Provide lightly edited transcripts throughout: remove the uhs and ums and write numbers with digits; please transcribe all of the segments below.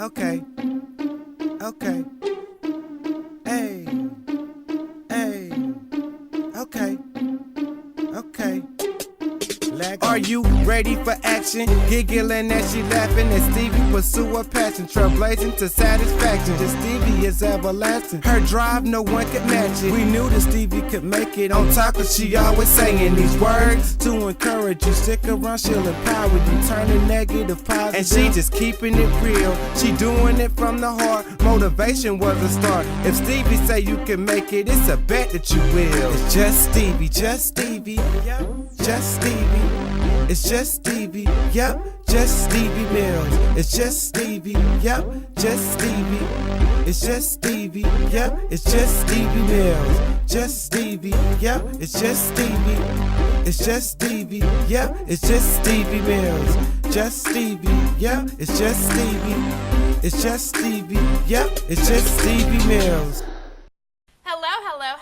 Okay. Okay. Hey. Hey. Okay. Okay. Are you ready for action? Giggling as she laughing as Stevie pursue her passion, trailblazing to satisfaction. Just Stevie is everlasting. Her drive, no one could match it. We knew that Stevie could make it. On top of she always saying these words to encourage you. Stick around, she'll empower you. Turn a negative positive. And she just keeping it real. She doing it from the heart. Motivation was a start. If Stevie say you can make it, it's a bet that you will. It's just Stevie, just Stevie, just Stevie. It's just Stevie, yep, just Stevie Mills. It's just Stevie, yep, just Stevie. It's just Stevie, yep, it's just Stevie Mills. Just Stevie, yep, it's just Stevie. It's just Stevie, yep, it's just Stevie Mills. Just Stevie, yep, it's just Stevie. It's just Stevie, yep, it's just Stevie Mills.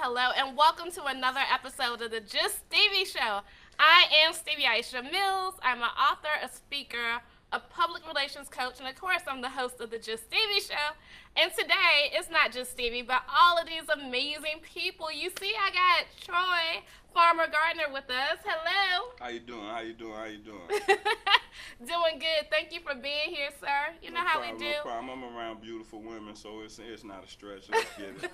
Hello, and welcome to another episode of the Just Stevie Show. I am Stevii A Mills. I'm an author, a speaker, a public relations coach, and of course, I'm the host of the Just Stevie Show. And today, it's not just Stevie, but all of these amazing people. You see, I got Troy, Farmer Gardner, with us. Hello. How you doing? Doing good. Thank you for being here, sir. You know how we do. No problem. I'm around beautiful women, so it's not a stretch. Let's get it.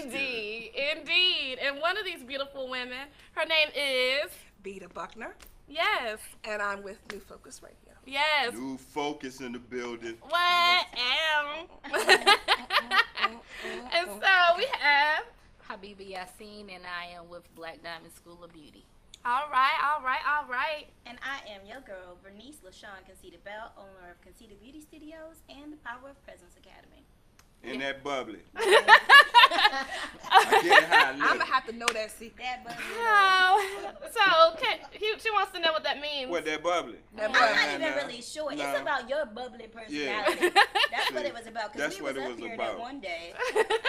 Indeed. And one of these beautiful women, her name is Beta Buckner. Yes. And I'm with New Focus Radio. Yes. New Focus in the building. What? And so we have Habiba Yassine, and I am with Black Diamond School of Beauty. All right. And I am your girl, Bernice LaShawn Conceited Bell, owner of Conceited Beauty Studios and the Power of Presence Academy. In that bubbly. I get how I live. I'm going to have to know that secret. That bubbly. Oh, so she wants to know what that means. What, that bubbly? That I'm not even really sure. Nah. It's about your bubbly personality. Yeah. That's what it was about. Because we was up here that one day,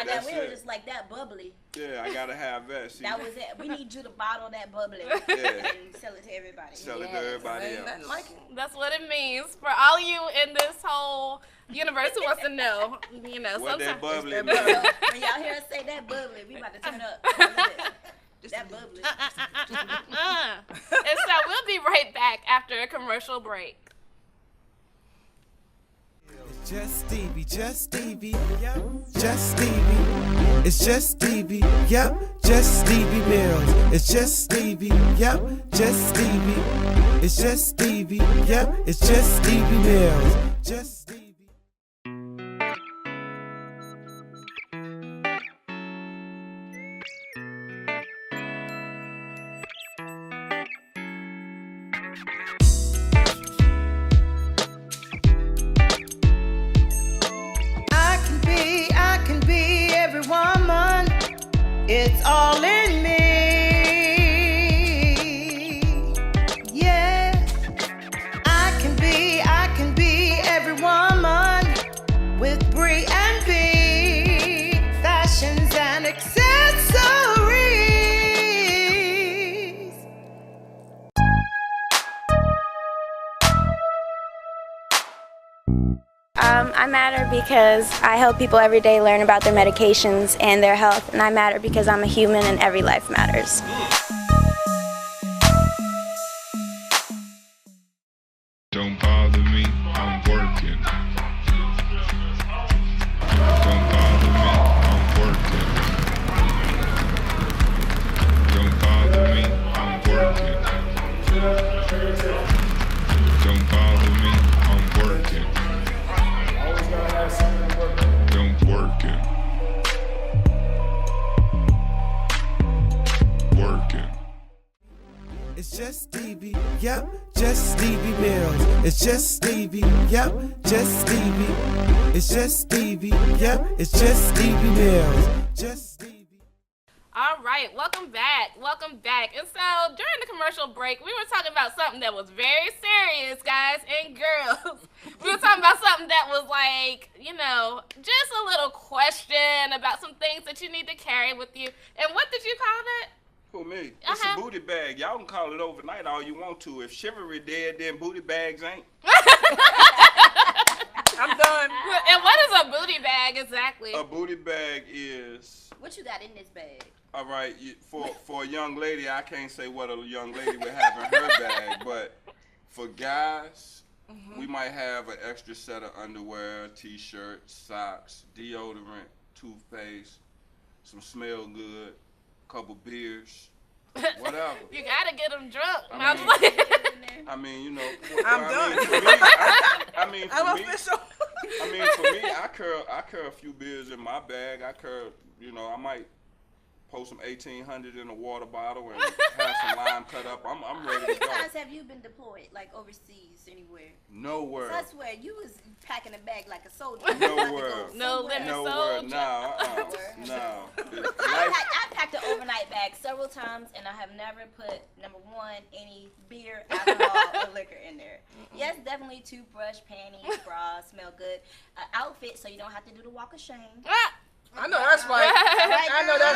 and then we were just like, that bubbly. Yeah, I got to have that. See? That was it. We need you to bottle that bubbly Yeah. and sell it to everybody. Sell it to everybody Ain't else. nothing like it. That's what it means for all you in this whole universe who wants to know. You know, What that sometimes bubbly that mean? bubbly. When y'all hear us say that bubbly, we about to turn up a little bit. That bubbly. And so we'll be right back after a commercial break. Just Stevie, just Stevie, yep, just Stevie. It's just Stevie, yep, just Stevie Mills. It's just Stevie, yep, just Stevie. It's just Stevie, yep, it's just Stevie Mills. Just Stevie. I can be every woman. It's all in me. Yeah. I can be every woman with Brie and B, fashions and accessories. I matter because I help people every day learn about their medications and their health, and I matter because I'm a human and every life matters. Don't bother me, I'm working. Don't bother me, I'm working. Don't bother me, I'm working. Don't bother me, I'm working. Don't work it. Work it. It's just Stevie, yep, just Stevie Mills. It's just Stevie, yep, just Stevie. It's just Stevie, yep, it's just Stevie Mills. Just Stevie. All right, welcome back. And so during the commercial break, we were talking about something that was very serious, guys and girls. We were talking about something that was like, you know, just a little question about some things that you need to carry with you. And what did you call it? Who, me? It's a booty bag. Y'all can call it overnight all you want to. If chivalry dead, then booty bags ain't. I'm done. And what is a booty bag exactly? A booty bag is, What you got in this bag? all right, for a young lady, I can't say what a young lady would have in her bag, but for guys, we might have an extra set of underwear, t-shirts, socks, deodorant, toothpaste, some smell good, couple beers, whatever. You gotta get them drunk. I mean, you know. I'm done. I mean, for I'm me, official. I mean, for me, I carry a few beers in my bag. I might pour some 1800 in a water bottle and have some lime cut up. I'm How ready many to go. times have you been deployed, like overseas, anywhere? Nowhere. 'Cause I swear, you was packing a bag like a soldier. Nowhere. No limit Nowhere. soldier. No. I packed an overnight bag several times, and I have never put, number one, any beer, alcohol, or liquor in there. Yes, definitely toothbrush, panties, bra, smell good. Outfit, so you don't have to do the walk of shame. I know that's right. Right, I know girl?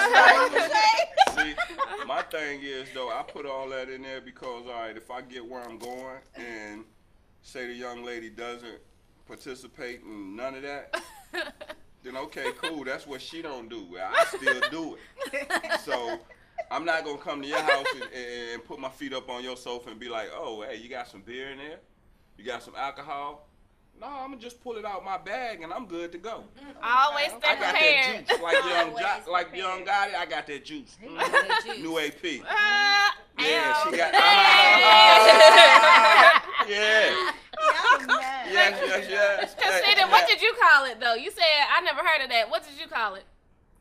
that's right. See, my thing is, though, I put all that in there because, all right, if I get where I'm going and say the young lady doesn't participate in none of that, then okay, cool, that's what she don't do. I still do it. So I'm not going to come to your house and put my feet up on your sofa and be like, oh, hey, you got some beer in there? You got some alcohol? No, I'm going to just pull it out my bag and I'm good to go. Always I stay got that prepared. juice. Always Like young Gotti, I got that juice. New AP. Yeah, she got. Yeah. Yes. Christina, what did you call it though? You said I never heard of that. What did you call it?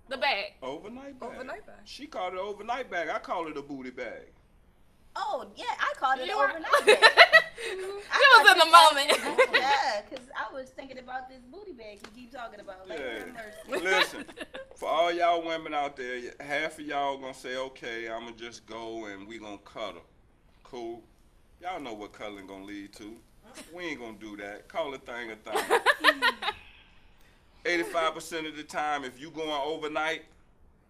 The bag. Overnight bag. Overnight bag. She called it overnight bag. I call it a booty bag. Oh, yeah, I called it You an were- overnight bag. It was in the moment. Yeah, because I was thinking about this booty bag you keep talking about. Like, Yeah. Listen, for all y'all women out there, half of y'all gonna say, okay, I'm gonna just go and we gonna cuddle. Cool. Y'all know what cuddling gonna lead to. We ain't gonna do that. Call a thing a thing. 85% of the time, if you going overnight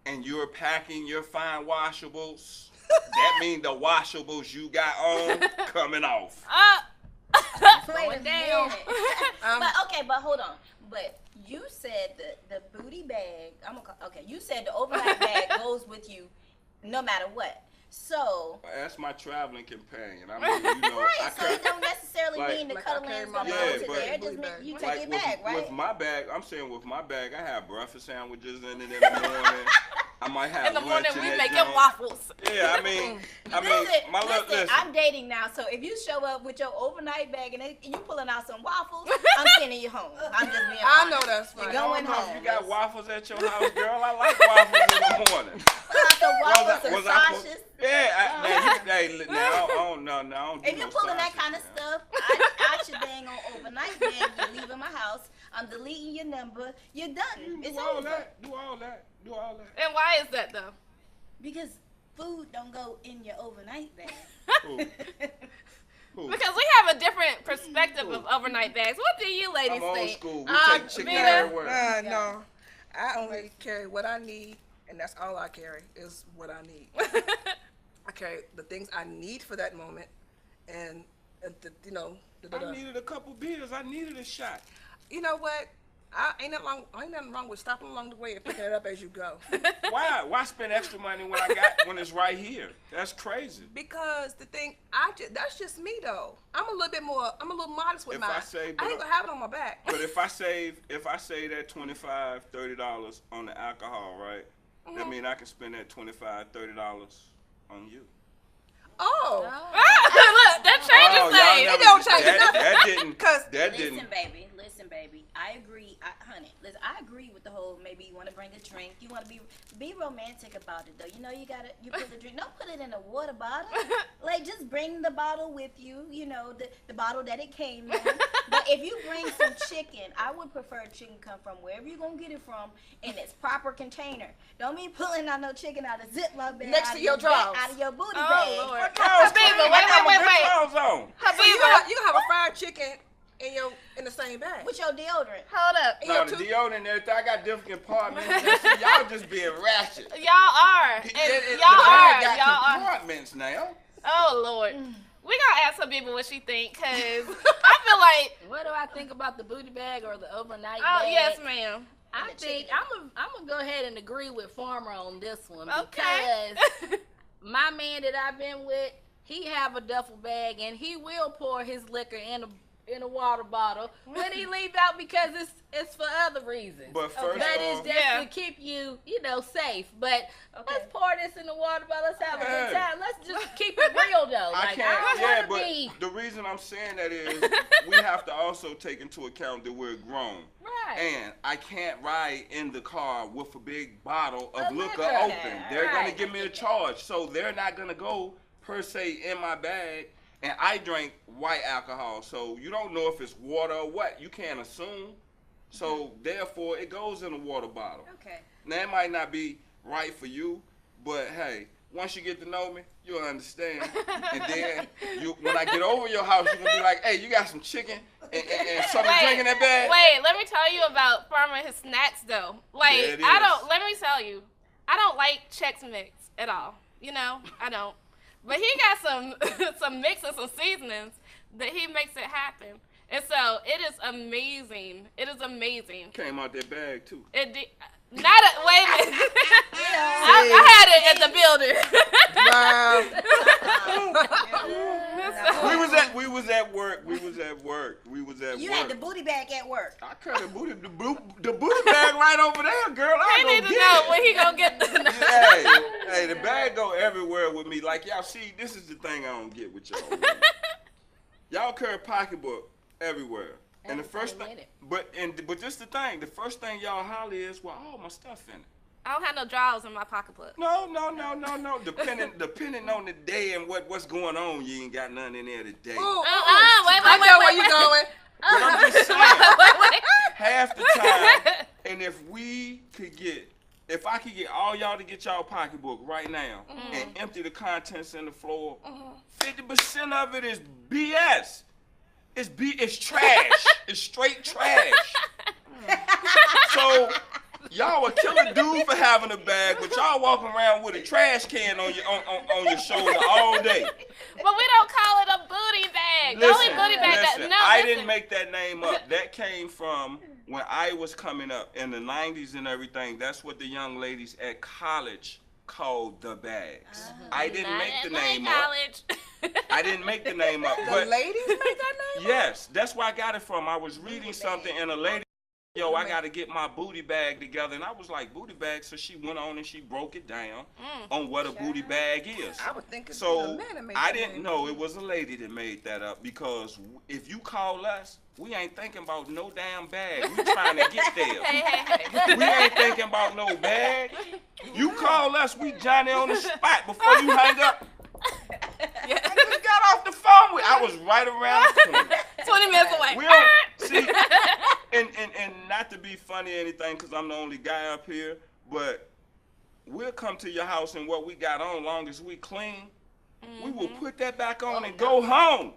and you're packing your fine washables, that means the washables you got on coming off. Wait a Going down. minute. But hold on. But you said the booty bag. You said the overnight bag goes with you no matter what. So. That's my traveling companion. I mean, you know, Right, so it don't necessarily like- mean the Like I cuddling carry is my gonna bag. go to Yeah, there. It but- just means you take like it back, right? with my bag, I'm saying with my bag, I have breakfast sandwiches in it in the morning. I might have In the morning lunch in we that making joint. waffles. Yeah, I mean, Listen, I'm dating now, so if you show up with your overnight bag and you pulling out some waffles, I'm sending you home. I'm just being I honest. know that's You're right. going I don't know home. if you got waffles at your house, girl. I like waffles in the morning. Pull out the waffles and Was I supposed- sausages. Yeah, now I don't do If you're no pulling that sausage kind of now. stuff, I should dang on overnight bag. You're leaving my house. I'm deleting your number. You're done. It's Do all over. that. Do all that. And why is that though? Because food don't go in your overnight bag. Who? Who? Because we have a different perspective of overnight bags. What do you ladies I'm old think? school. We take chicken Vita? everywhere. No, I only carry what I need, and that's all I carry is what I need. I carry the things I need for that moment, and I needed a couple beers. I needed a shot. You know what? Ain't nothing wrong with stopping along the way and picking it up as you go. Why? Why spend extra money when it's right here? That's crazy. Because the thing, that's just me though. I'm a little modest with If mine. I say- I ain't gonna have it on my back. But if I save that $25, $30 on the alcohol, right? That means I can spend that $25, $30 on you. Oh. Look, that changes y'all things. never- It don't change that didn't. 'Cause- That Listen, didn't. baby. I agree, honey. Listen, I agree with the whole. Maybe you want to bring a drink. You want to be romantic about it, though. You know, you put the drink. Don't put it in a water bottle. Like, just bring the bottle with you. You know, the bottle that it came in. But if you bring some chicken, I would prefer chicken come from wherever you're gonna get it from in its proper container. Don't be pulling out no chicken out of Ziploc bag. Next out to of your back, drawers. out of your booty Oh bag. Lord. Clothes Habiba, clean. I wait. got my good clothes on. So you Habiba, gonna have a fried chicken in the same bag. With your deodorant. hold up. No, the deodorant and everything. I got different compartments. See, y'all just being ratchet. Y'all are. And The y'all bag are. got Y'all are. compartments now. Oh Lord. We gonna ask some people what she think, cause I feel like what do I think about the booty bag or the overnight Oh, bag? yes, ma'am. I think I'm gonna go ahead and agree with Farmer on this one Okay. because my man that I've been with, he have a duffel bag and he will pour his liquor in a water bottle when he leave out because it's for other reasons. But first That off, is just to keep you safe. But let's pour this in the water bottle. Let's have a good time. Let's just keep it real though. I Like, can't. I don't Yeah, wanna but be the reason I'm saying that is we have to also take into account that we're grown. right. And I can't ride in the car with a big bottle of Of liquor liquor. open. They're gonna Right. give me a charge, so they're not gonna go per se in my bag. And I drink white alcohol, so you don't know if it's water or what. You can't assume. So therefore, it goes in a water bottle. Okay. Now it might not be right for you, but hey, once you get to know me, you'll understand. And then when I get over your house, you're gonna be like, hey, you got some chicken and something to drink in that bag? Wait, let me tell you about Farmer and his snacks though. Like, Yeah, it let me tell you, I don't like Chex Mix at all. You know, I don't. But he got some mix and some seasonings that he makes it happen. And so it is amazing. It is amazing. Came out that bag too. Wait a minute. I had it at the building. We was at work. You had the booty bag at work. I cut the booty bag right over there, girl. I need to know when he gonna get the Hey, the bag go everywhere with me. Like y'all see, this is the thing I don't get with y'all. Y'all carry pocketbook everywhere. And the first thing, but just the thing, the first thing y'all holler is, well, all my stuff in it. I don't have no drawers in my pocketbook. No. Depending on the day and what's going on, you ain't got nothing in there today. Wait. I know where you going. But I'm just saying, half the time, and if I could get all y'all to get y'all pocketbook right now and empty the contents in the floor, 50% of it is BS. It's trash. It's straight trash. So y'all would kill a dude for having a bag, but y'all walking around with a trash can on your shoulder all day. But we don't call it a booty bag. The only booty bag I didn't make that name up. That came from when I was coming up in the 90s and everything. That's what the young ladies at college called the bags. I didn't make the name up. I didn't make the name up. The But ladies make that name? yes, that's where I got it from. I was reading something and a lady, yo, I got to get my booty bag together. And I was like, booty bag? So she went on and she broke it down on what a booty bag is. I would think it's a So man that made I that didn't name. know it was a lady that made that up, because if you call us, we ain't thinking about no damn bag. We trying to get there. Hey. We ain't thinking about no bag. You call us, we Johnny on the spot before you hang up. I just got off the phone with. I was right around the corner. 20 minutes away. We don't see, and not to be funny or anything, because I'm the only guy up here, but we'll come to your house and what we got on, long as we clean, we will put that back on and go home.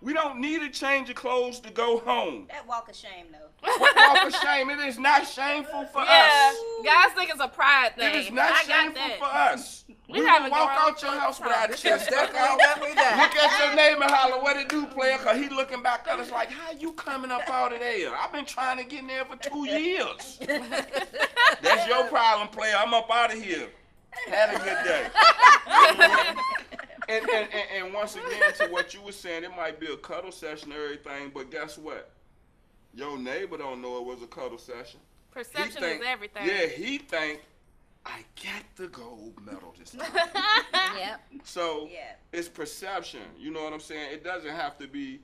We don't need a change of clothes to go home. That walk of shame, though. What walk of shame? It is not shameful for Yeah, us. guys think it's a pride thing. It is not I got shameful that. for us. We haven't will walk grown out your house with our It's chest stuck definitely, out. definitely that. Look at your neighbor and holler, what it do, player? Because he looking back at us like, how you coming up out of there? I've been trying to get in there for 2 years. That's your problem, player. I'm up out of here. Had a good day. And once again, to what you were saying, it might be a cuddle session or everything, but guess what? Your neighbor don't know it was a cuddle session. Perception He think- is everything. Yeah, he think, I got the gold medal this time. Yep. So Yeah. it's perception. You know what I'm saying? It doesn't have to be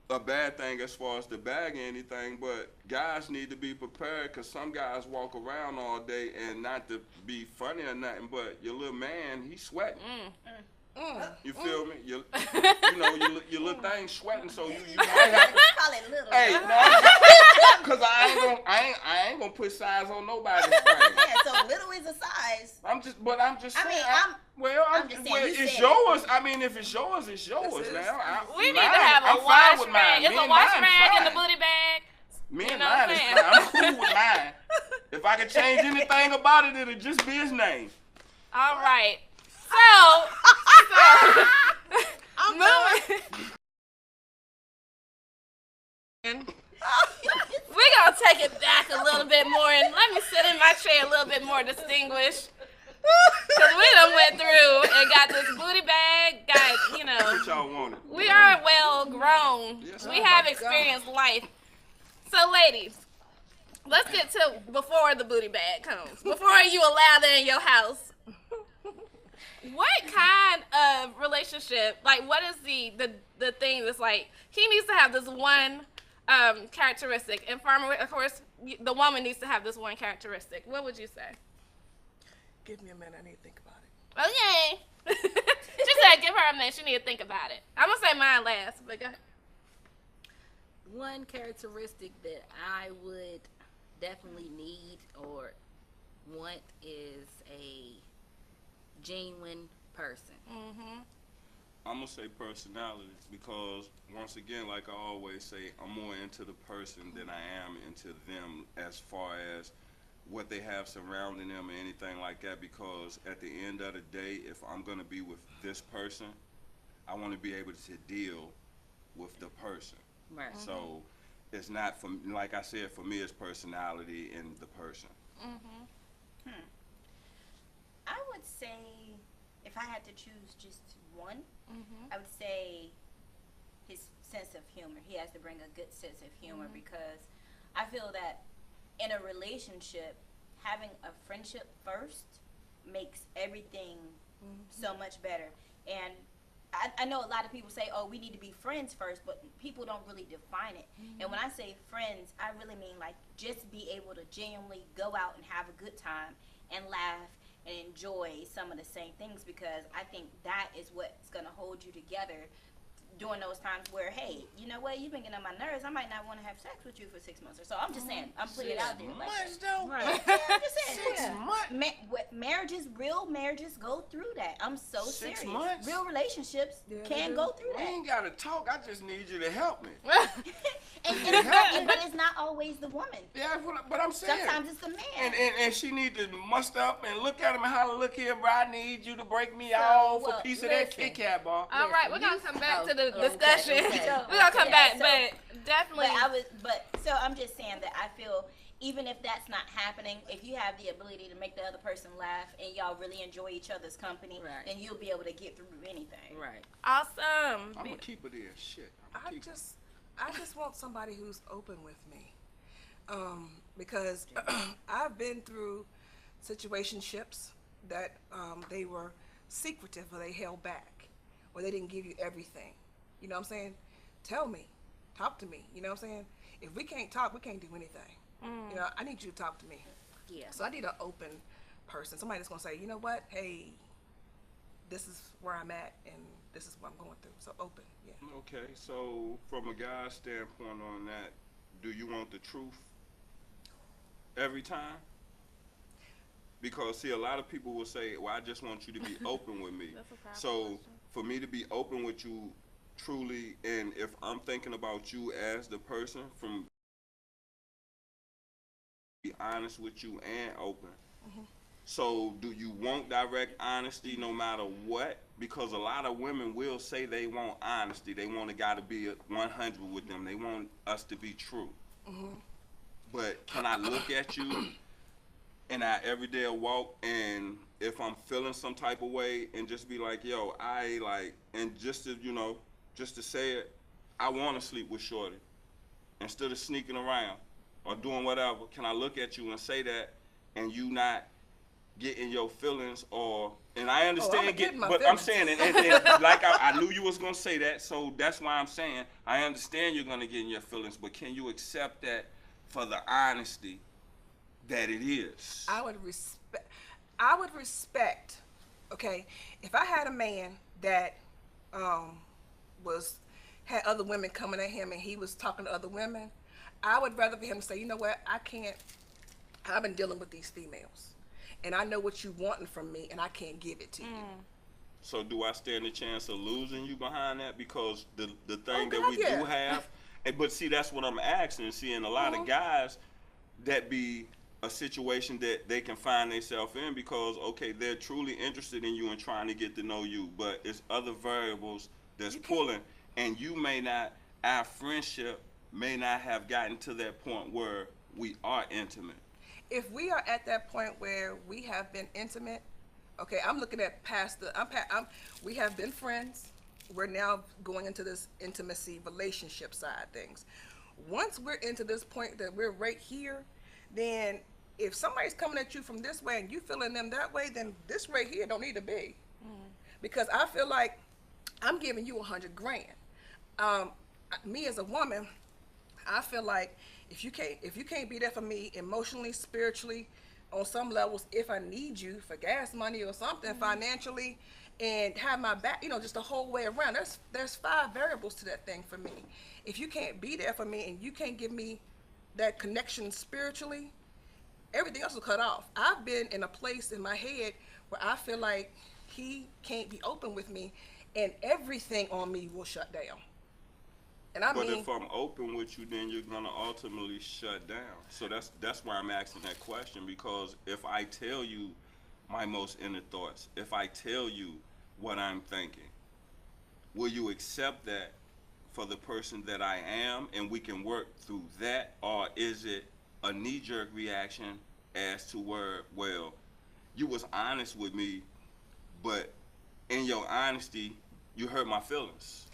a bad thing as far as the bag or anything, but guys need to be prepared, because some guys walk around all day, and not to be funny or nothing, but your little man, he's sweating. You feel me? Your little thing sweating, so you might have to. Call it little. Hey, because I ain't gonna put size on nobody's thing. Yeah, so little is a size. I'm just I saying. mean, I'm just saying, you it's said yours. I mean, if it's yours, it's yours, This is- man. We need to have a wash rag. It's a wash rag in the booty bag. Me You and know what mine I'm is saying? fine. I'm cool with mine. If I could change anything about it, it'd just be his name. All right. So moving. We're gonna take it back a little bit more and let me sit in my chair a little bit more distinguished. Cause we done went through and got this booty bag, What y'all wanted? we are well grown. Yes, We have experienced life. So ladies, let's get to before the booty bag comes. Before you allow that in your house. What kind of relationship, like what is the thing that's like, he needs to have this one characteristic, and Farmer, of course, the woman needs to have this one characteristic. What would you say? Give me a minute. I need to think about it. Okay. She said give her a minute. She need to think about it. I'm going to say mine last, but go ahead. One characteristic that I would definitely need or want is a genuine person. I'm gonna say personality because once again, like I always say, I'm more into the person than I am into them as far as what they have surrounding them or anything like that, because at the end of the day, if I'm gonna be with this person, I want to be able to deal with the person. Right. So it's not, for like I said, for me it's personality and the person. I would say if I had to choose just one, I would say his sense of humor. He has to bring a good sense of humor because I feel that in a relationship, having a friendship first makes everything so much better. And I know a lot of people say, oh, we need to be friends first, but people don't really define it. And when I say friends, I really mean like just be able to genuinely go out and have a good time and laugh and enjoy some of the same things, because I think that is what's going to hold you together during those times where, hey, you know what, you've been getting on my nerves. I might not want to have sex with you for 6 months or so. I'm just saying, I'm putting it out there. Like Months though. Right. I'm just saying. 6 months. Marriages, real marriages go through that. I'm so 6 serious. months? Real relationships Yeah, can they go through We that. ain't gotta talk. I just need you to help me. But it's not always the woman. Yeah, but I'm saying. Sometimes it's the man. And she need to muster up and look at him and holler, look here, bro, I need you to break me So, off well, a piece of that listen. Kit Kat bar. All right, we're going to come back to the discussion. okay. We're going to come back, So- but definitely. So I'm just saying that I feel even if that's not happening, if you have the ability to make the other person laugh and y'all really enjoy each other's company, Right. then you'll be able to get through anything. Right. Awesome. I'm gonna keep it there. Shit. I just want somebody who's open with me, because I've been through situationships that they were secretive or they held back or they didn't give you everything. You know what I'm saying? Tell me, talk to me. You know what I'm saying? If we can't talk, we can't do anything. You know, I need you to talk to me. Yeah. So I need an open person, somebody that's gonna say, you know what, hey, this is where I'm at and this is what I'm going through. So open, yeah. Okay, so from a guy's standpoint on that, do you want the truth every time? Because see, a lot of people will say, well, I just want you to be open with me. That's a powerful So question. for me to be open with you truly, and if I'm thinking about you as the person, from be honest with you and open. So do you want direct honesty no matter what? Because a lot of women will say they want honesty. They want a guy to be 100 with them. They want us to be true. But can I look at you in our everyday walk, and if I'm feeling some type of way, and just be like, yo, I like, and just to, you know, just to say it, I want to sleep with Shorty instead of sneaking around or doing whatever. Can I look at you and say that, and you not getting your feelings, or, and I understand, I'ma get my but I'm feelings. saying, and like I knew you was gonna say that, so that's why I'm saying I understand you're gonna get in your feelings, but can you accept that for the honesty that it is? I would respect, okay, if I had a man that had other women coming at him and he was talking to other women, I would rather for him to say, you know what, I've been dealing with these females and I know what you wanting from me and I can't give it to you. So do I stand a chance of losing you behind that? Because the thing that God, we yeah. do have, but see, that's what I'm asking. Seeing a lot of guys that be a situation that they can find themselves in, because okay, they're truly interested in you and trying to get to know you, but it's other variables that's pulling, and you may not, our friendship may not have gotten to that point where we are intimate. If we are at that point where we have been intimate, okay, I'm looking at we have been friends. We're now going into this intimacy relationship side of things. Once we're into this point that we're right here, then if somebody's coming at you from this way and you feeling them that way, then this right here don't need to be. Because I feel like I'm giving you $100,000. Me as a woman, I feel like if you can't be there for me emotionally, spiritually, on some levels, if I need you for gas money or something financially, and have my back, just the whole way around. There's 5 variables to that thing for me. If you can't be there for me and you can't give me that connection spiritually, everything else will cut off. I've been in a place in my head where I feel like he can't be open with me, and everything on me will shut down. And but if I'm open with you, then you're gonna ultimately shut down. So that's why I'm asking that question, because if I tell you my most inner thoughts, if I tell you what I'm thinking, will you accept that for the person that I am, and we can work through that? Or is it a knee-jerk reaction as to where, well, you was honest with me, but in your honesty, you hurt my feelings?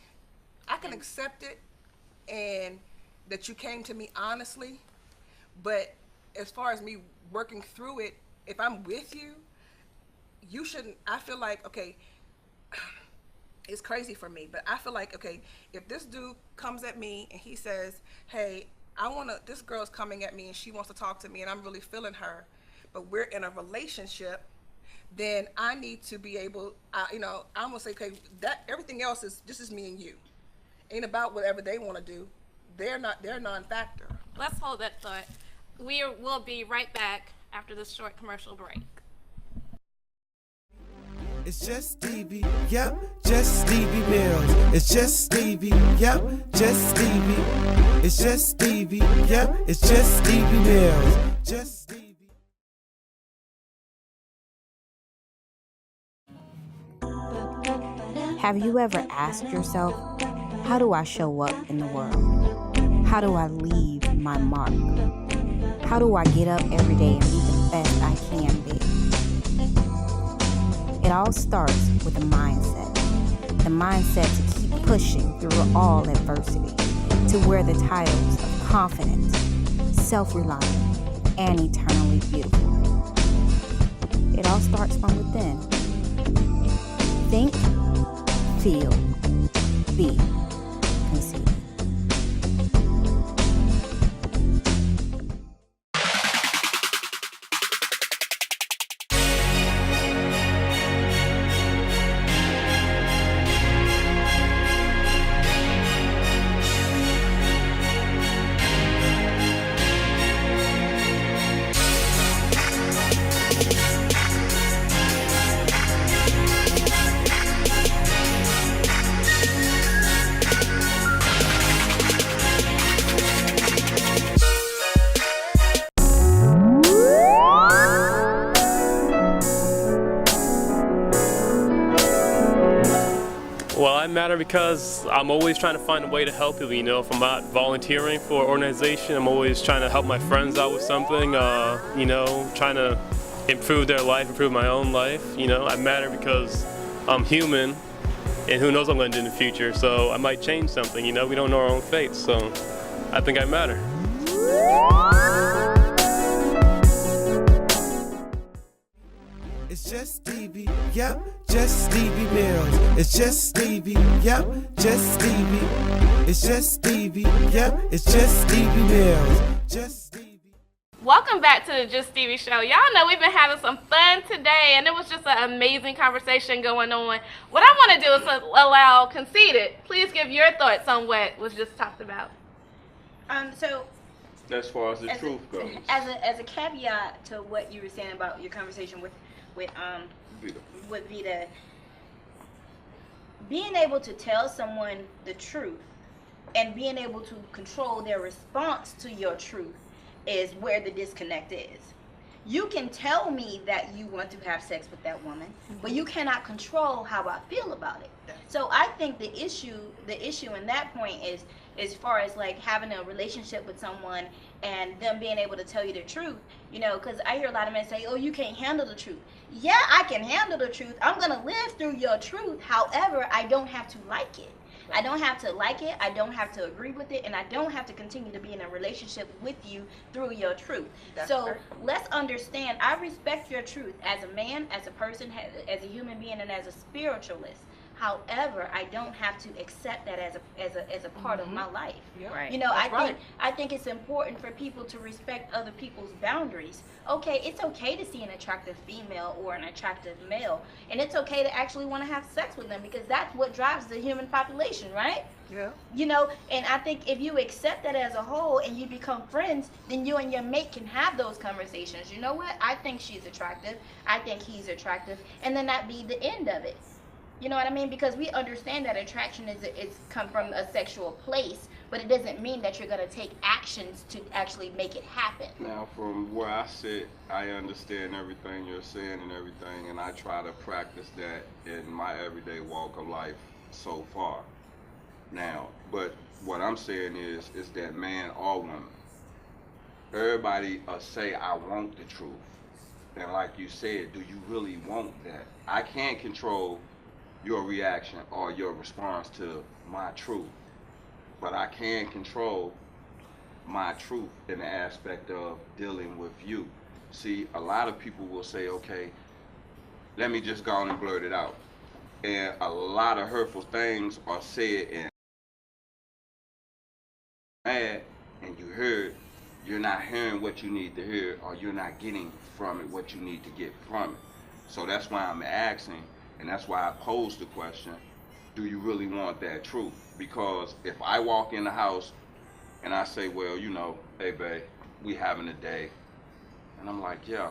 I can accept it, and that you came to me honestly, but as far as me working through it, if I'm with you, you shouldn't. I feel like, okay, it's crazy for me, but I feel like, okay, if this dude comes at me and he says, hey, this girl's coming at me and she wants to talk to me and I'm really feeling her, but we're in a relationship, then I need to be able, I'm gonna say, okay, that everything else is me and you. Ain't about whatever they want to do. They're non-factor. Let's hold that thought. We'll be right back after this short commercial break. It's just Stevie, yep, just Stevie Mills. It's just Stevie, yep, just Stevie. It's just Stevie, yep, it's just Stevie Mills. Just Stevie. Have you ever asked yourself, how do I show up in the world? How do I leave my mark? How do I get up every day and be the best I can be? It all starts with a mindset. The mindset to keep pushing through all adversity to wear the titles of confident, self-reliant, and eternally beautiful. It all starts from within. Think, feel, be, conceive. Well, I matter because I'm always trying to find a way to help people, If I'm out volunteering for an organization, I'm always trying to help my friends out with something, trying to improve their life, improve my own life, I matter because I'm human, and who knows what I'm going to do in the future, so I might change something, we don't know our own fate, so I think I matter. It's just Stevie, yep, just Stevie Mills. It's just Stevie, yep, just Stevie. It's just Stevie, yep, it's just Stevie Mills. Just Stevie. Welcome back to the Just Stevie Show. Y'all know we've been having some fun today, and it was just an amazing conversation going on. What I want to do is allow Conceited. Please give your thoughts on what was just talked about. So As far as the truth goes. As a caveat to what you were saying about your conversation with Vita, being able to tell someone the truth and being able to control their response to your truth is where the disconnect is. You can tell me that you want to have sex with that woman, but you cannot control how I feel about it. So I think the issue in that point is as far as like having a relationship with someone and them being able to tell you the truth, you know, because I hear a lot of men say, oh, you can't handle the truth. Yeah, I can handle the truth. I'm going to live through your truth. However, I don't have to like it. I don't have to like it, I don't have to agree with it, and I don't have to continue to be in a relationship with you through your truth. So let's understand, I respect your truth as a man, as a person, as a human being, and as a spiritualist. However, I don't have to accept that as a part of my life. Yeah. Right. You know, I think it's important for people to respect other people's boundaries. Okay, it's okay to see an attractive female or an attractive male, and it's okay to actually want to have sex with them, because that's what drives the human population, right? Yeah. You know, and I think if you accept that as a whole and you become friends, then you and your mate can have those conversations. You know what? I think she's attractive. I think he's attractive, and then that be the end of it. You know what I mean? Because we understand that attraction is come from a sexual place, but it doesn't mean that you're going to take actions to actually make it happen. Now, from where I sit, I understand everything you're saying and everything, and I try to practice that in my everyday walk of life so far. Now, but what I'm saying is that man or woman, everybody say, I want the truth. And like you said, do you really want that? I can't control your reaction or your response to my truth, but I can control my truth in the aspect of dealing with you. See, a lot of people will say, okay, let me just go on and blurt it out, and a lot of hurtful things are said and mad, and you're not hearing what you need to hear, or you're not getting from it what you need to get from it. So that's why I'm asking, and that's why I posed the question, do you really want that truth? Because if I walk in the house and I say, well, you know, hey babe, we having a day, and I'm like, yeah,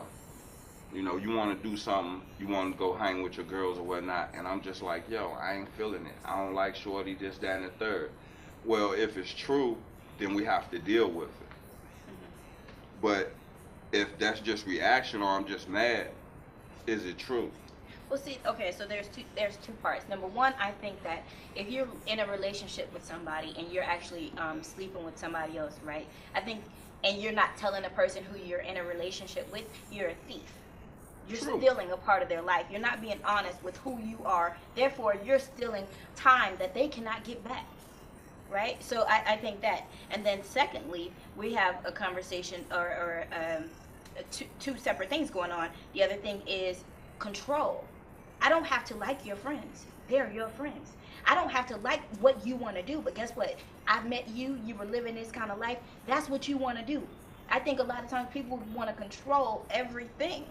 you know, you want to do something, you want to go hang with your girls or whatnot, and I'm just like, yo, I ain't feeling it, I don't like shorty, this, that, and the third. Well, if it's true, then we have to deal with it. But if that's just reaction or I'm just mad, is it true? Well, see, okay, so there's two parts. Number one, I think that if you're in a relationship with somebody and you're actually sleeping with somebody else, right? I think, and you're not telling the person who you're in a relationship with, you're a thief. You're stealing a part of their life. You're not being honest with who you are. Therefore, you're stealing time that they cannot get back. Right? So I think that. And then secondly, we have a conversation or two separate things going on. The other thing is control. I don't have to like your friends. They're your friends. I don't have to like what you want to do, but guess what? I met you, you were living this kind of life. That's what you want to do. I think a lot of times people want to control everything,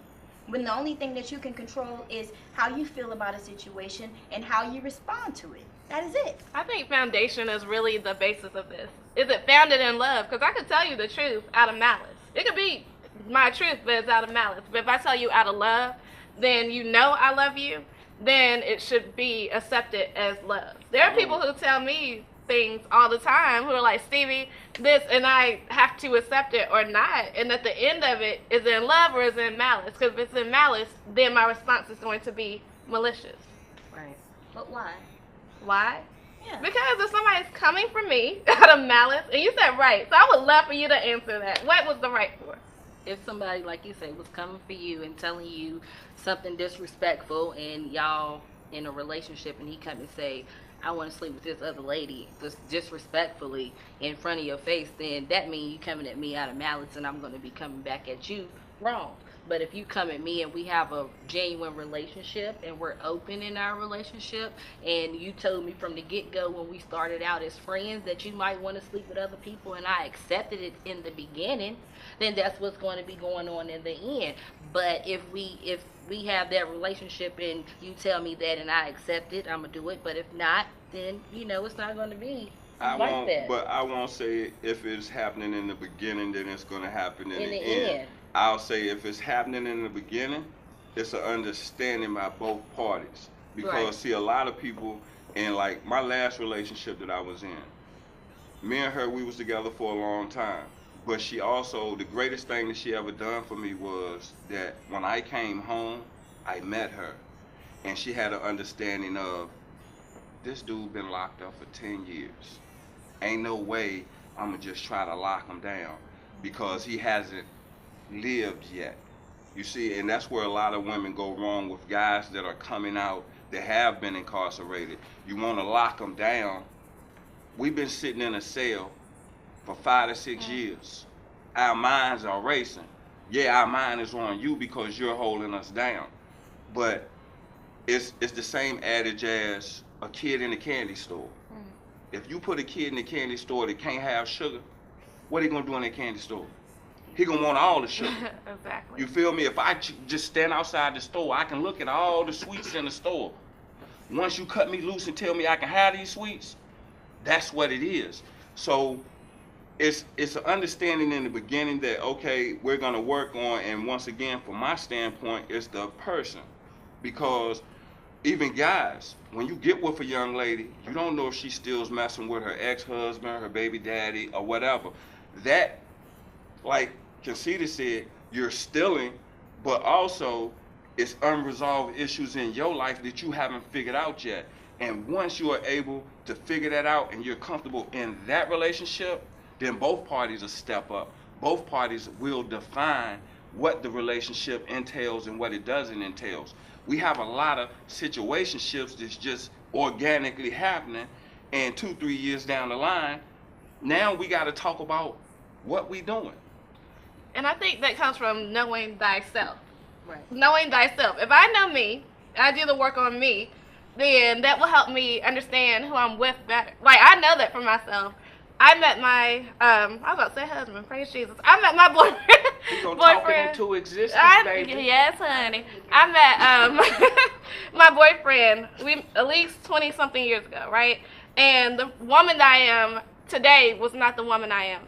when the only thing that you can control is how you feel about a situation and how you respond to it. That is it. I think foundation is really the basis of this. Is it founded in love? Because I could tell you the truth out of malice. It could be my truth, but it's out of malice. But if I tell you out of love, then you know I love you, then it should be accepted as love. There are people who tell me things all the time who are like, Stevie, this, and I have to accept it or not. And at the end of it, is it in love or is it in malice? Because if it's in malice, then my response is going to be malicious. Right. But why? Why? Yeah. Because if somebody's coming for me out of malice, and you said right, so I would love for you to answer that. What was the right for? If somebody, like you said, was coming for you and telling you something disrespectful, and y'all in a relationship, and he come and say, I want to sleep with this other lady, just disrespectfully in front of your face, then that means you coming at me out of malice, and I'm going to be coming back at you wrong. But if you come at me and we have a genuine relationship and we're open in our relationship, and you told me from the get-go when we started out as friends that you might want to sleep with other people, and I accepted it in the beginning, then that's what's going to be going on in the end. But if we have that relationship and you tell me that and I accept it, I'm going to do it. But if not, then, you know, it's not going to be like that. But I won't say if it's happening in the beginning, then it's going to happen in the end. I'll say if it's happening in the beginning, it's an understanding by both parties. Because, see, a lot of people, in like my last relationship that I was in, me and her, we was together for a long time. But she also, the greatest thing that she ever done for me was that when I came home, I met her. And she had an understanding of, this dude been locked up for 10 years. ain't no way I'm gonna just try to lock him down because he hasn't lived yet. You see, and that's where a lot of women go wrong with guys that are coming out that have been incarcerated. You want to lock them down. We've been sitting in a cell for 5 to 6 years. Our minds are racing. Yeah, our mind is on you because you're holding us down. But it's the same adage as a kid in a candy store. If you put a kid in the candy store that can't have sugar, what are he gonna do in that candy store? He gonna want all the sugar. Exactly. You feel me? If I just stand outside the store, I can look at all the sweets in the store. Once you cut me loose and tell me I can have these sweets, that's what it is. So it's an understanding in the beginning that, okay, we're gonna work on, and once again, from my standpoint, it's the person. Because even guys, when you get with a young lady, you don't know if she's still messing with her ex-husband, her baby daddy, or whatever. That, like Conceited said, you're stealing, but also it's unresolved issues in your life that you haven't figured out yet. And once you are able to figure that out and you're comfortable in that relationship, then both parties will step up. Both parties will define what the relationship entails and what it doesn't entails. We have a lot of situationships that's just organically happening, and 2-3 years down the line, now we got to talk about what we doing. And I think that comes from knowing thyself. Right. Knowing thyself. If I know me, I do the work on me, then that will help me understand who I'm with better. Like, I know that for myself. I met my, I was about to say husband, praise Jesus. I met my boyfriend. We gonna talk it into existence, baby. Yes, honey. I met my boyfriend, we at least 20-something years ago, right? And the woman that I am today was not the woman I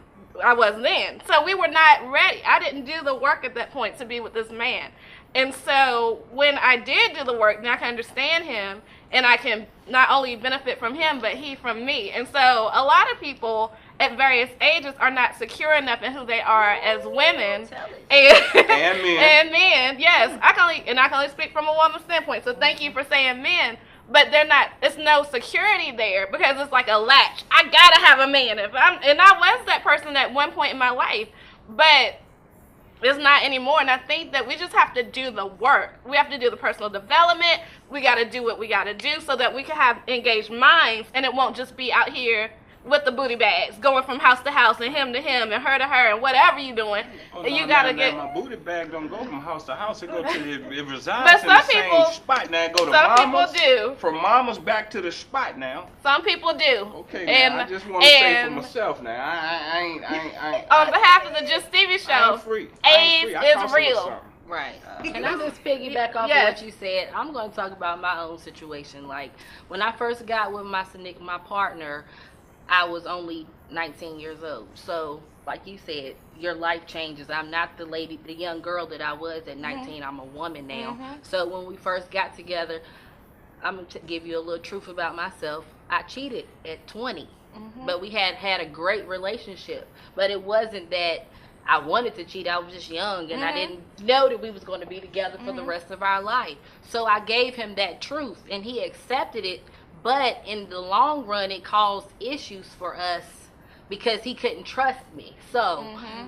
was then. So we were not ready. I didn't do the work at that point to be with this man. And so when I did do the work, then I can understand him, and I can not only benefit from him, but he from me. And so a lot of people at various ages are not secure enough in who they are as women. And men. And men, yes. I can only speak from a woman's standpoint, so thank you for saying men. But they're not, it's no security there because it's like a latch. I gotta have a man. And I was that person at one point in my life, but it's not anymore. And I think that we just have to do the work. We have to do the personal development. We got to do what we got to do so that we can have engaged minds, and it won't just be out here with the booty bags, going from house to house and him to him and her to her and whatever you doing. Oh, you gotta get. My booty bag don't go from house to house. It go to it resides But in the some same spot. Now it go to some mama's. people do. From mama's back to the spot now. Some people do. Okay, now I just want to say for myself now. I ain't. On behalf of the Just Stevie Show, I'm free. AIDS I is cost a little real. something. Right. And I just piggyback off of what you said. I'm going to talk about my own situation. Like, when I first got with my partner, I was only 19 years old. So, like you said, your life changes. I'm not the young girl that I was at 19. I'm a woman now. So when we first got together, I'm going to give you a little truth about myself. I cheated at 20. But we had a great relationship. But it wasn't that I wanted to cheat. I was just young, and I didn't know that we was going to be together for the rest of our life. So I gave him that truth, and he accepted it. But in the long run, it caused issues for us because he couldn't trust me. So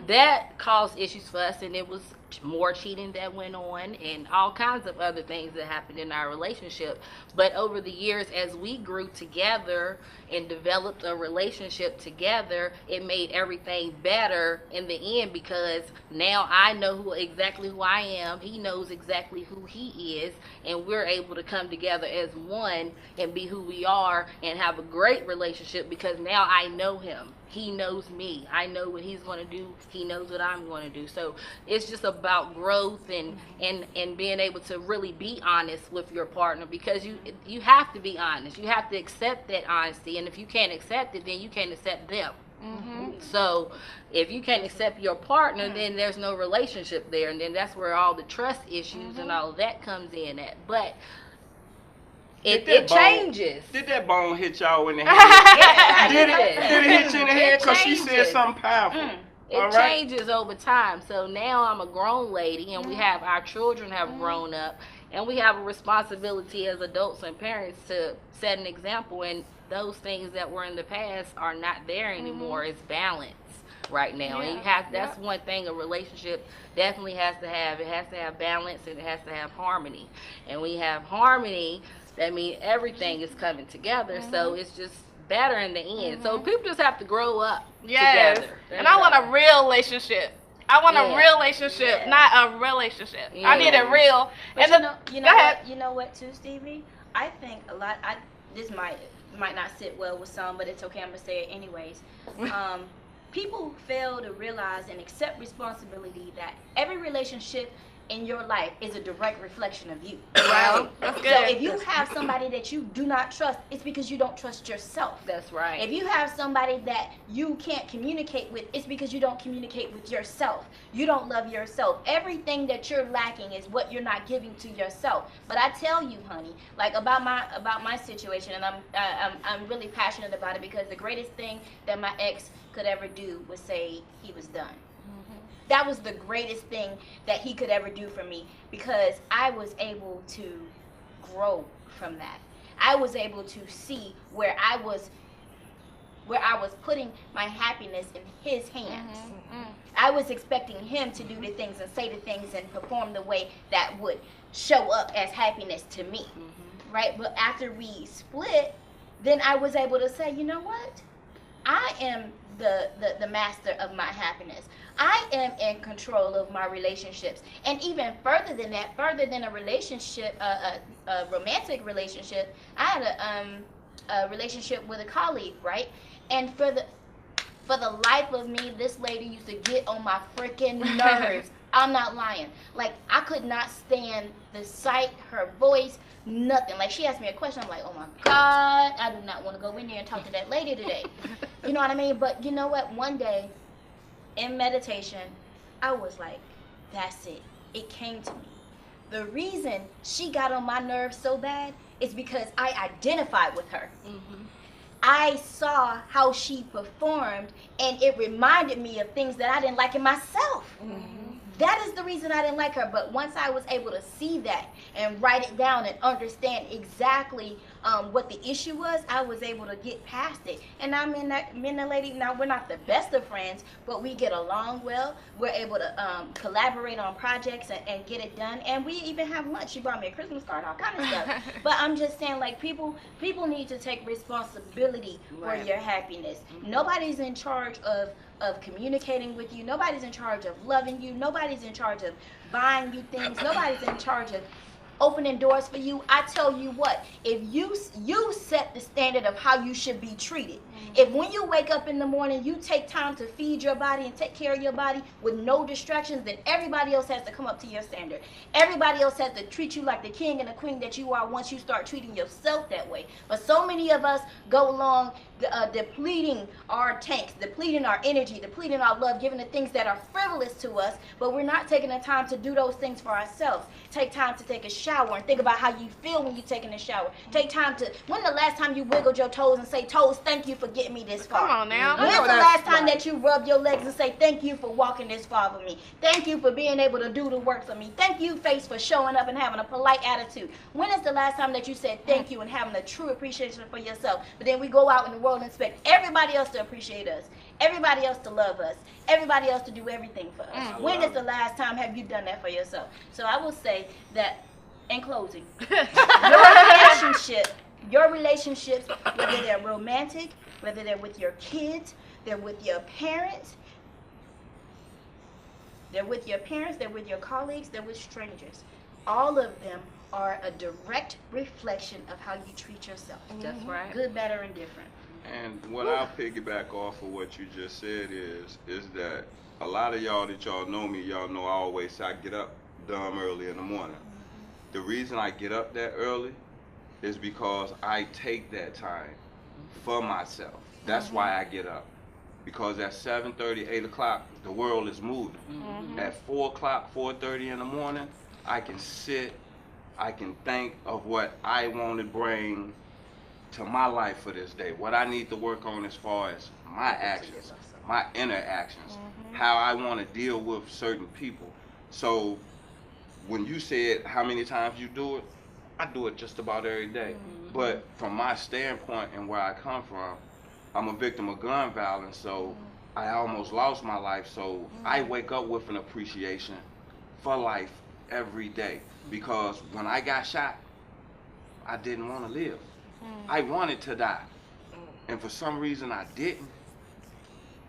that caused issues for us, and it was more cheating that went on and all kinds of other things that happened in our relationship. But over the years, as we grew together and developed a relationship together, it made everything better in the end, because now I know exactly who I am, he knows exactly who he is, and we're able to come together as one and be who we are and have a great relationship because now I know him. He knows me. I know what he's going to do. He knows what I'm going to do. So it's just about growth and being able to really be honest with your partner, because you have to be honest. You have to accept that honesty. And if you can't accept it, then you can't accept them. So if you can't accept your partner, then there's no relationship there. And then that's where all the trust issues and all of that comes in at. But it changes. Did that bone hit y'all in the head? Did it hit you in the head? Because she said something powerful. It changes over time. So now I'm a grown lady, and our children have grown up, And we have a responsibility as adults and parents to set an example, and those things that were in the past are not there anymore. It's balance right now. And you have, that's one thing a relationship definitely has to have. It has to have balance, and it has to have harmony. And when you have harmony, that means everything is coming together. So it's just better in the end. So people just have to grow up together. And I want a real relationship. I want a real relationship, not a relationship. I need it real. But and you know what too, Stevie? I think a lot. This might not sit well with some, but it's okay. I'm gonna say it anyways. People fail to realize and accept responsibility that every relationship in your life is a direct reflection of you. Well, that's good. So if you have somebody that you do not trust, it's because you don't trust yourself. That's right. If you have somebody that you can't communicate with, it's because you don't communicate with yourself. You don't love yourself. Everything that you're lacking is what you're not giving to yourself. But I tell you, honey, like about my situation, and I'm really passionate about it, because the greatest thing that my ex could ever do was say he was done. That was the greatest thing that he could ever do for me, because I was able to grow from that. I was able to see where I was putting my happiness in his hands. I was expecting him to do the things and say the things and perform the way that would show up as happiness to me, right? But after we split, then I was able to say, you know what? I am the master of my happiness. I am in control of my relationships. And even further than that, further than a relationship, a romantic relationship, I had a relationship with a colleague, right? And for the life of me, this lady used to get on my freaking nerves. I'm not lying. Like, I could not stand the sight, her voice, nothing. Like, she asked me a question, I'm like, oh my God, I do not want to go in there and talk to that lady today. You know what I mean? But you know what? One day, in meditation, I was like, that's it. It came to me. The reason she got on my nerves so bad is because I identified with her. I saw how she performed, and it reminded me of things that I didn't like in myself. That is the reason I didn't like her. But once I was able to see that and write it down and understand exactly what the issue was, I was able to get past it. And I'm in that, me and the lady, now we're not the best of friends, but we get along well. We're able to collaborate on projects and get it done. And we even have lunch. She brought me a Christmas card, all kind of stuff. But I'm just saying, like, people need to take responsibility for your happiness. Nobody's in charge of communicating with you. Nobody's in charge of loving you. Nobody's in charge of buying you things. Nobody's in charge of opening doors for you. I tell you what, if you set the standard of how you should be treated. If when you wake up in the morning, you take time to feed your body and take care of your body with no distractions, then everybody else has to come up to your standard. Everybody else has to treat you like the king and the queen that you are once you start treating yourself that way. But so many of us go along depleting our tanks, depleting our energy, depleting our love, giving the things that are frivolous to us, but we're not taking the time to do those things for ourselves. Take time to take a shower and think about how you feel when you're taking a shower. Take time to, when the last time you wiggled your toes and say, toes, thank you for getting me this far? Come on now. When's the last time that you rub your legs and say, thank you for walking this far for me? Thank you for being able to do the work for me. Thank you, face, for showing up and having a polite attitude. When is the last time that you said thank you and having a true appreciation for yourself? But then we go out in the world and expect everybody else to appreciate us, everybody else to love us, everybody else to do everything for us. When is the last time have you done that for yourself? So I will say that, in closing, your relationships, whether they're romantic, whether they're with your kids, they're with your parents, they're with your colleagues, they're with strangers. All of them are a direct reflection of how you treat yourself. That's right. Good, better, and different. And what I'll piggyback off of what you just said is that a lot of y'all that y'all know me, y'all know I always say I get up dumb early in the morning. The reason I get up that early is because I take that time for myself. That's why I get up. Because at 7:30, 8 o'clock, the world is moving. At 4 o'clock, 4:30 in the morning, I can sit, I can think of what I want to bring to my life for this day, what I need to work on as far as my actions, my interactions, how I want to deal with certain people. So when you said how many times you do it, I do it just about every day. But from my standpoint and where I come from, I'm a victim of gun violence, so I almost lost my life. So I wake up with an appreciation for life every day, because when I got shot, I didn't want to live. I wanted to die. And for some reason I didn't.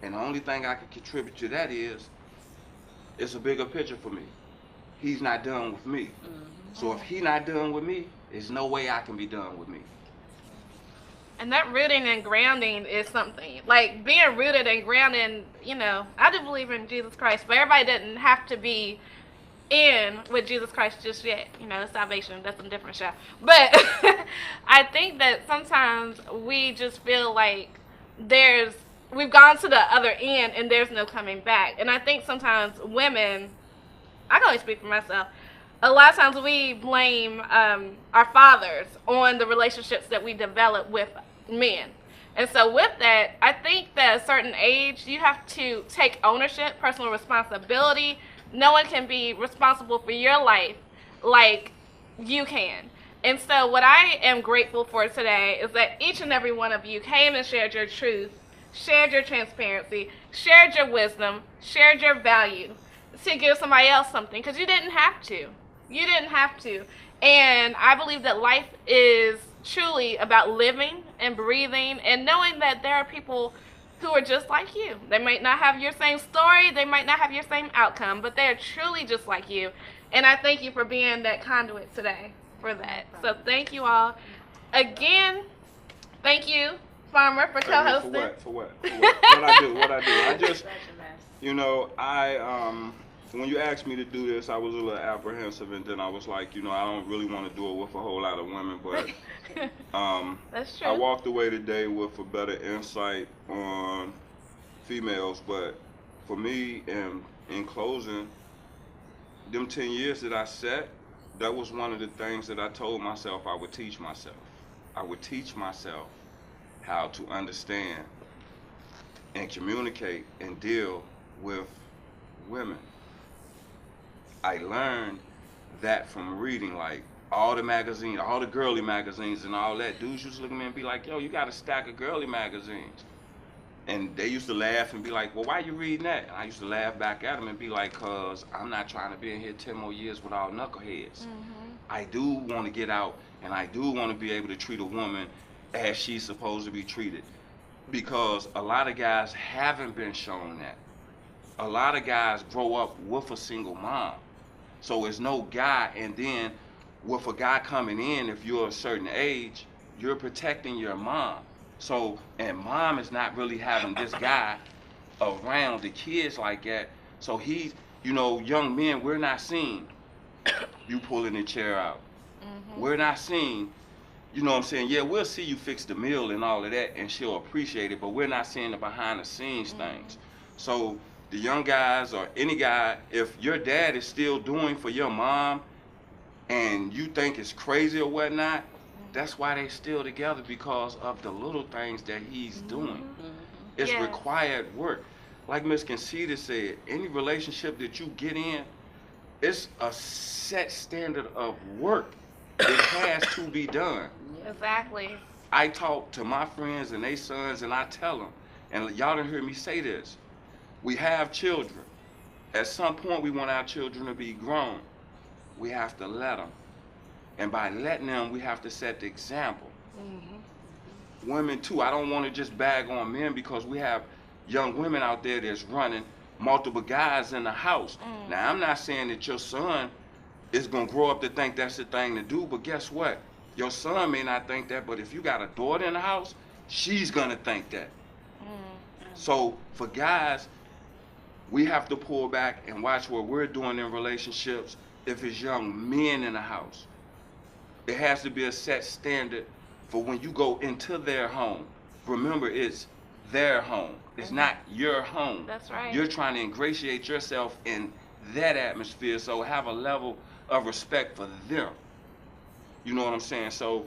And the only thing I can contribute to that is, it's a bigger picture for me. He's not done with me. So if he's not done with me, there's no way I can be done with me. And that rooting and grounding is something. Like, being rooted and grounded, you know, I do believe in Jesus Christ, but everybody doesn't have to be in with Jesus Christ just yet. You know, salvation, that's a different show. But I think that sometimes we just feel like we've gone to the other end and there's no coming back. And I think sometimes women, I can only speak for myself, a lot of times we blame our fathers on the relationships that we develop with men. And so with that, I think that at a certain age, you have to take ownership, personal responsibility. No one can be responsible for your life like you can. And so what I am grateful for today is that each and every one of you came and shared your truth, shared your transparency, shared your wisdom, shared your value to give somebody else something, because you didn't have to. You didn't have to. And I believe that life is truly about living and breathing and knowing that there are people who are just like you. They might not have your same story, they might not have your same outcome, but they are truly just like you. And I thank you for being that conduit today for that. So thank you all. Again, thank you, Farmer, for co-hosting. For what? What I do? I just, you know, when you asked me to do this, I was a little apprehensive, and then I was like, you know, I don't really want to do it with a whole lot of women, but that's true. I walked away today with a better insight on females. But for me, in closing, them 10 years that I set, that was one of the things that I told myself I would teach myself. I would teach myself how to understand and communicate and deal with women. I learned that from reading, like, all the magazines, all the girly magazines and all that. Dudes used to look at me and be like, yo, you got a stack of girly magazines. And they used to laugh and be like, well, why you reading that? And I used to laugh back at them and be like, cause I'm not trying to be in here 10 more years with all knuckleheads. I do want to get out, and I do want to be able to treat a woman as she's supposed to be treated. Because a lot of guys haven't been shown that. A lot of guys grow up with a single mom. So it's no guy, and then with a guy coming in, if you're a certain age, you're protecting your mom. So, and mom is not really having this guy around the kids like that. So he's, you know, young men, we're not seeing you pulling the chair out. We're not seeing, you know what I'm saying, yeah, we'll see you fix the meal and all of that, and she'll appreciate it, but we're not seeing the behind the scenes things. So the young guys, or any guy, if your dad is still doing for your mom and you think it's crazy or whatnot, that's why they still together, because of the little things that he's doing. It's required work. Like Miss Conceited said, any relationship that you get in, it's a set standard of work. It has to be done. Exactly. I talk to my friends and they sons, and I tell them, and y'all done hear me say this, we have children. At some point, we want our children to be grown. We have to let them. And by letting them, we have to set the example. Women, too. I don't want to just bag on men, because we have young women out there that's running multiple guys in the house. Now, I'm not saying that your son is going to grow up to think that's the thing to do, but guess what? Your son may not think that, but if you got a daughter in the house, she's going to think that. So, for guys, we have to pull back and watch what we're doing in relationships if it's young men in the house. It has to be a set standard for when you go into their home. Remember, it's their home. It's not your home. That's right. You're trying to ingratiate yourself in that atmosphere, so have a level of respect for them. You know what I'm saying? So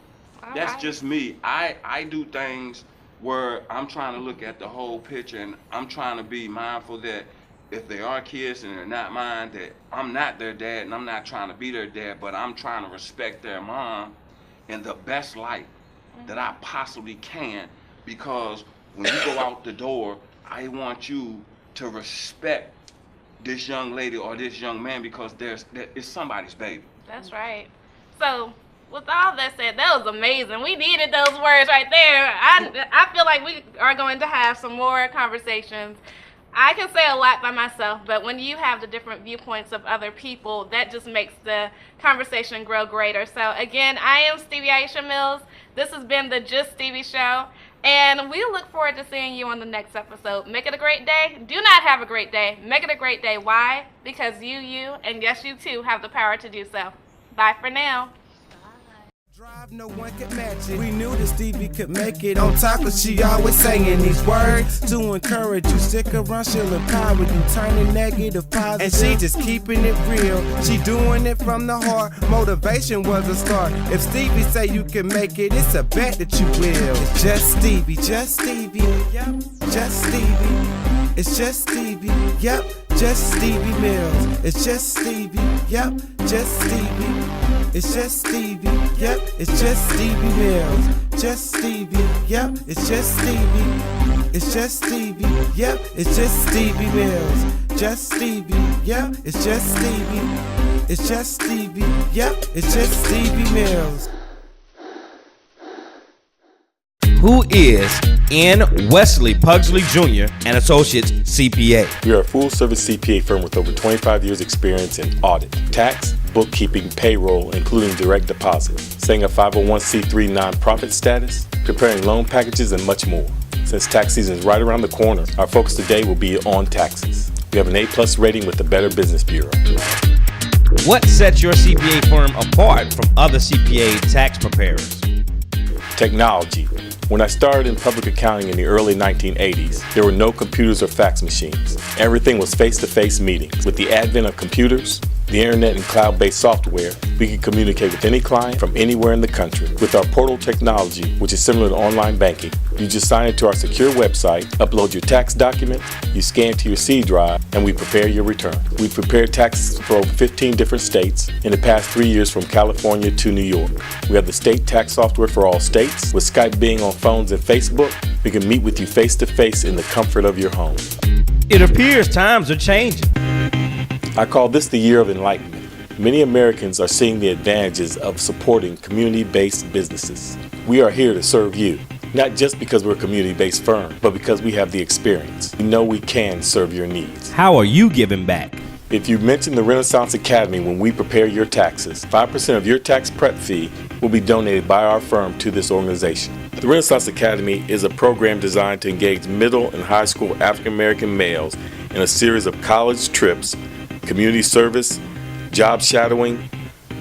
that's just me. I do things where I'm trying to look at the whole picture, and I'm trying to be mindful that if they are kids and they're not mine, that I'm not their dad and I'm not trying to be their dad, but I'm trying to respect their mom in the best light that I possibly can, because when you go out the door, I want you to respect this young lady or this young man, because it's somebody's baby. That's right. So, with all that said, that was amazing. We needed those words right there. I feel like we are going to have some more conversations. I can say a lot by myself, but when you have the different viewpoints of other people, that just makes the conversation grow greater. So again, I am Stevii A Mills. This has been the Just Stevie Show, and we look forward to seeing you on the next episode. Make it a great day. Do not have a great day. Make it a great day. Why? Because you, and yes, you too, have the power to do so. Bye for now. Drive, no one could match it. We knew that Stevie could make it. On top of she always saying these words to encourage you. Stick around, she'll empower you, turning negative positive. And she just keeping it real. She doing it from the heart. Motivation was a start. If Stevie say you can make it, it's a bet that you will. It's just Stevie, just Stevie, yep, just Stevie. It's just Stevie, yep, just Stevie Mills. It's just Stevie, yep, just Stevie. It's just Stevie, yep, it's just Stevie Mills. Just Stevie, yep, it's just Stevie. It's just Stevie, yep, it's just Stevie Mills. Just Stevie, yep, it's just Stevie. It's just Stevie, yep, it's just Stevie Mills. Who is N. Wesley Pugsley Jr. and Associates CPA. We are a full-service CPA firm with over 25 years experience in audit, tax, bookkeeping, payroll, including direct deposit, setting a 501c3 nonprofit status, preparing loan packages, and much more. Since tax season is right around the corner, our focus today will be on taxes. We have an A+ rating with the Better Business Bureau. What sets your CPA firm apart from other CPA tax preparers? Technology. When I started in public accounting in the early 1980s, there were no computers or fax machines. Everything was face-to-face meetings. With the advent of computers, the internet, and cloud-based software, we can communicate with any client from anywhere in the country. With our portal technology, which is similar to online banking, you just sign into our secure website, upload your tax document, you scan to your C drive, and we prepare your return. We've prepared taxes for over 15 different states in the past 3 years, from California to New York. We have the state tax software for all states. With Skype being on phones and Facebook, we can meet with you face-to-face in the comfort of your home. It appears times are changing. I call this the year of enlightenment. Many Americans are seeing the advantages of supporting community-based businesses. We are here to serve you, not just because we're a community-based firm, but because we have the experience. We know we can serve your needs. How are you giving back? If you mention the Renaissance Academy when we prepare your taxes, 5% of your tax prep fee will be donated by our firm to this organization. The Renaissance Academy is a program designed to engage middle and high school African American males in a series of college trips, community service, job shadowing,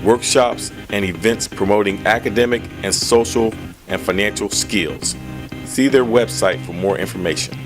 workshops, and events promoting academic and social and financial skills. See their website for more information.